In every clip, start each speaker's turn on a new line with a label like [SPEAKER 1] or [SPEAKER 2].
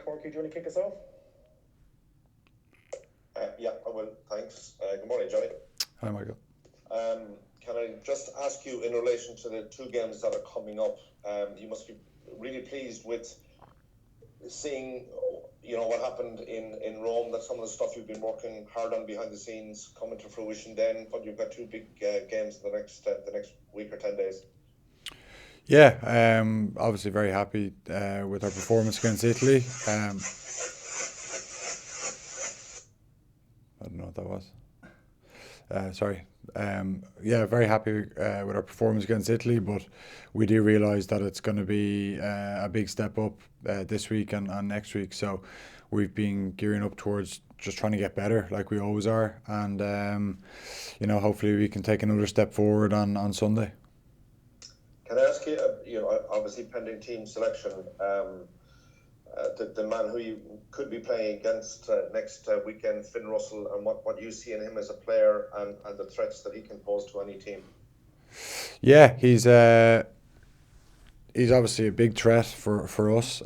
[SPEAKER 1] Corky, do you want to kick us off?
[SPEAKER 2] Yeah, I will. Thanks. Good morning, Johnny.
[SPEAKER 3] Hi, Michael.
[SPEAKER 2] Can I just ask you in relation to the two games that are coming up? You must be really pleased with seeing, what happened in Rome. That some of the stuff you've been working hard on behind the scenes coming to fruition. Then, but you've got two big games in the next week or 10 days.
[SPEAKER 3] Yeah, obviously very happy with our performance against Italy. I don't know what that was. Sorry. Yeah, very happy with our performance against Italy, but we do realise that it's going to be a big step up this week and next week. So we've been gearing up towards just trying to get better, like we always are, and hopefully we can take another step forward on Sunday.
[SPEAKER 2] Can I ask you? Obviously pending team selection. The man who you could be playing against next weekend, Finn Russell, and what you see in him as a player and the threats that he can pose to any team.
[SPEAKER 3] Yeah, he's obviously a big threat for us.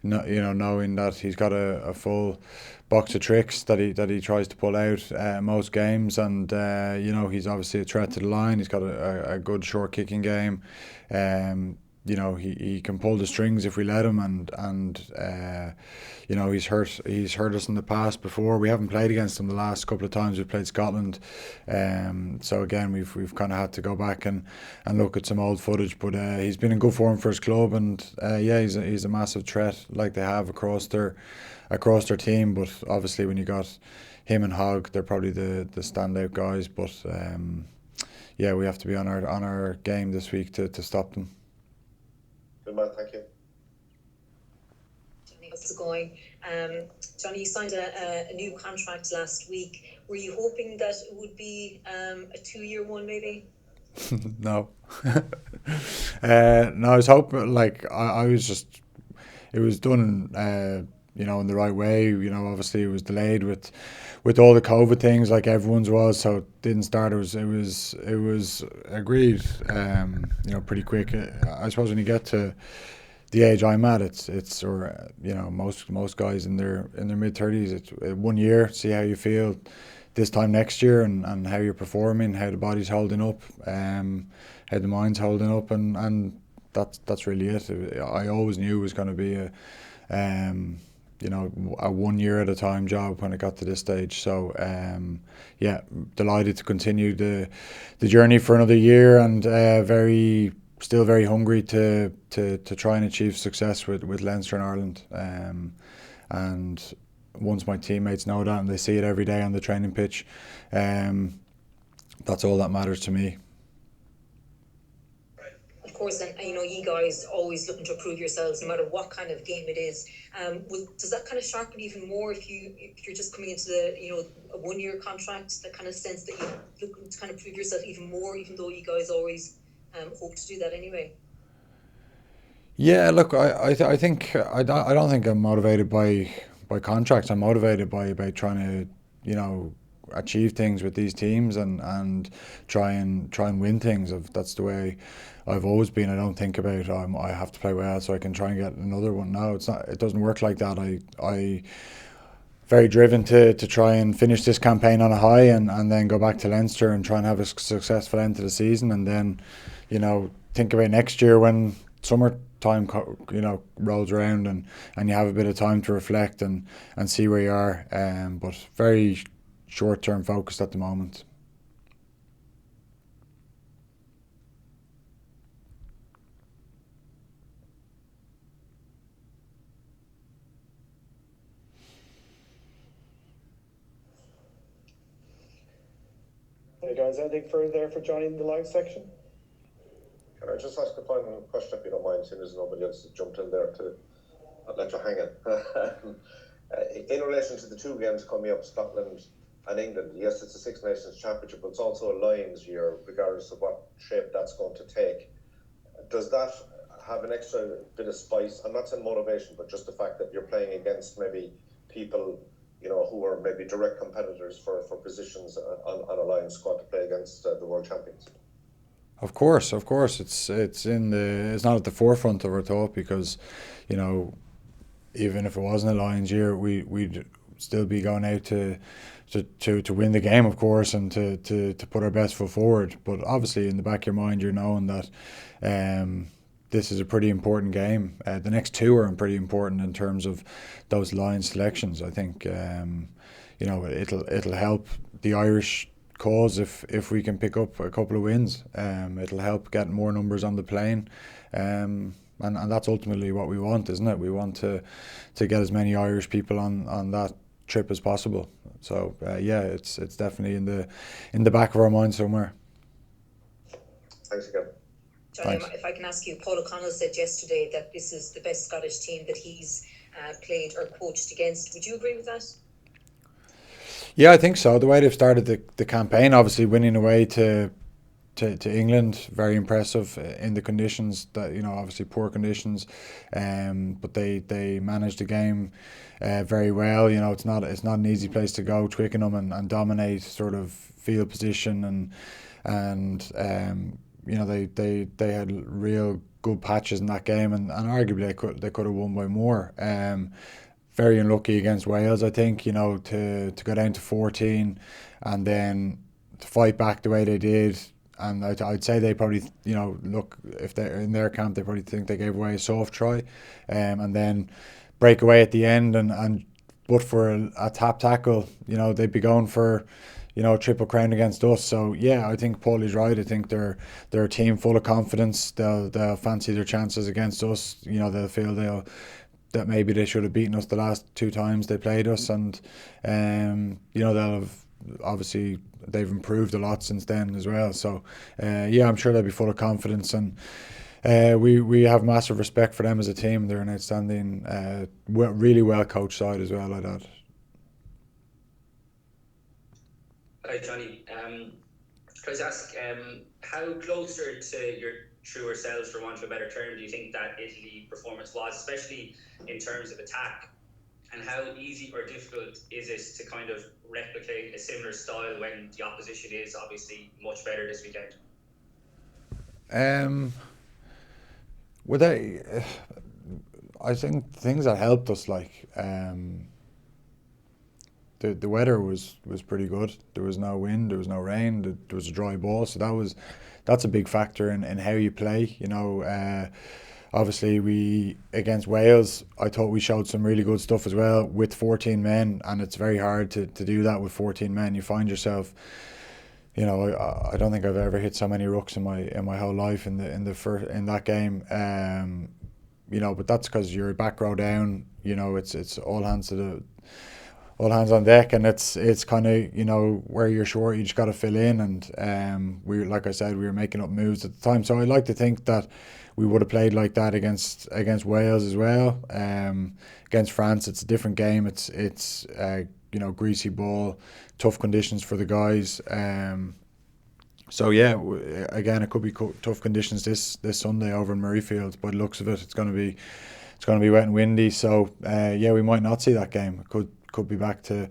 [SPEAKER 3] Knowing that he's got a full box of tricks that he tries to pull out most games, and he's obviously a threat to the line. He's got a good short kicking game. He can pull the strings if we let him, and he's hurt us in the past before. We haven't played against him the last couple of times we've played Scotland, so again we've kind of had to go back and look at some old footage. But he's been in good form for his club, and he's a massive threat like they have across their team. But obviously when you got him and Hogg, they're probably the standout guys. But we have to be on our game this week to stop them.
[SPEAKER 2] Good man, thank you.
[SPEAKER 4] Johnny, how's it going? Johnny, you signed a new contract last week. Were you hoping that it would be a 2-year one, maybe?
[SPEAKER 3] No. No, I was hoping, I was just, it was done, in the right way. Obviously it was delayed with all the COVID things, like everyone's was, so it didn't start. It was agreed, pretty quick. I suppose when you get to the age I'm at, it's most guys in their mid-30s, it's 1 year, see how you feel this time next year, and how you're performing, how the body's holding up, how the mind's holding up, and that's really it. I always knew it was going to be a 1 year at a time job when it got to this stage. So delighted to continue the journey for another year, and still very hungry to try and achieve success with Leinster and Ireland. And once my teammates know that and they see it every day on the training pitch, that's all that matters to me.
[SPEAKER 4] Of course, and you guys always looking to improve yourselves no matter what kind of game it is. Does that kind of sharpen even more if you're just coming into a 1-year contract, that kind of sense that you're looking to kind of prove yourself even more, even though you guys always hope to do that anyway?
[SPEAKER 3] Yeah, look, I think I don't think I'm motivated by contracts. I'm motivated by trying to achieve things with these teams and try and win things. That's the way I've always been. I don't think about I have to play well so I can try and get another one. No, it's not. It doesn't work like that. I very driven to try and finish this campaign on a high, and then go back to Leinster and try and have a successful end to the season, and then think about next year when summertime rolls around, and you have a bit of time to reflect and see where you are. But very short-term focused at the moment.
[SPEAKER 1] Hey guys, anything further there for Johnny in the live section?
[SPEAKER 2] Can I just ask a final question, if you don't mind, seeing as nobody else has jumped in there to let you hang in. In relation to the two games coming up, Scotland and England, yes, it's a Six Nations Championship, but it's also a Lions year, regardless of what shape that's going to take. Does that have an extra bit of spice? I'm not saying motivation, but just the fact that you're playing against maybe people, who are maybe direct competitors for positions on a Lions squad to play against the world champions.
[SPEAKER 3] Of course, it's not at the forefront of our thought, because even if it wasn't a Lions year, we'd still be going out to win the game, of course, and to put our best foot forward. But obviously, in the back of your mind, you're knowing that this is a pretty important game. The next two are pretty important in terms of those Lions selections. I think it'll help the Irish cause if we can pick up a couple of wins. It'll help get more numbers on the plane. And that's ultimately what we want, isn't it? We want to get as many Irish people on that trip as possible. So it's definitely in the back of our mind somewhere.
[SPEAKER 2] Thanks again.
[SPEAKER 4] Johnny,
[SPEAKER 3] Thanks.
[SPEAKER 4] if I can ask you, Paul O'Connell said yesterday that this is the best Scottish team that he's played or coached against. Would you agree with that?
[SPEAKER 3] Yeah, I think so. The way they've started the campaign, obviously winning away to England, very impressive in the conditions that, obviously poor conditions, but they managed the game very well. It's not an easy place to go, Twickenham, and dominate sort of field position and they had real good patches in that game, and arguably they could have won by more. Very unlucky against Wales, I think, to go down to 14 and then to fight back the way they did. And I'd say they probably, look, if they're in their camp, they probably think they gave away a soft try, and then break away at the end. But for a tap tackle, they'd be going for, a triple crown against us. So yeah, I think Paulie's right. I think they're a team full of confidence. They'll fancy their chances against us. They'll feel that maybe they should have beaten us the last two times they played us, and they'll have obviously they've improved a lot since then as well. So I'm sure they'll be full of confidence, and we have massive respect for them as a team. They're an outstanding, really well coached side as well, like that.
[SPEAKER 5] Hi Johnny, can I just ask how closer to your truer selves, for want of a better term, do you think that Italy performance was, especially in terms of attack? And how easy or difficult is it to kind of replicate a similar style when the opposition is obviously much better this weekend?
[SPEAKER 3] I think things that helped us, like the weather was pretty good. There was no wind, there was no rain, there was a dry ball, so that's a big factor in how you play. Obviously, against Wales, I thought we showed some really good stuff as well with 14 men, and it's very hard to do that with 14 men. You find yourself, I don't think I've ever hit so many rucks in my whole life in that game. But that's because you're back row down. It's all hands on deck, and it's kind of where you're short, you just got to fill in. And like I said, we were making up moves at the time. So I'd like to think that we would have played like that against Wales as well. Against France, it's a different game. It's greasy ball, tough conditions for the guys. So yeah, again, it could be tough conditions this Sunday over in Murrayfield. By the looks of it, it's going to be wet and windy. So we might not see that game. It could be back to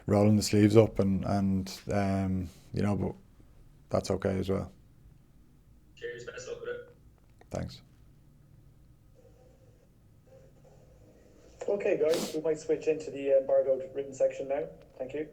[SPEAKER 3] rolling the sleeves up and but that's okay as well.
[SPEAKER 5] Cheers, best luck with it.
[SPEAKER 3] Thanks.
[SPEAKER 1] Okay, guys, we might switch into the embargoed written section now. Thank you.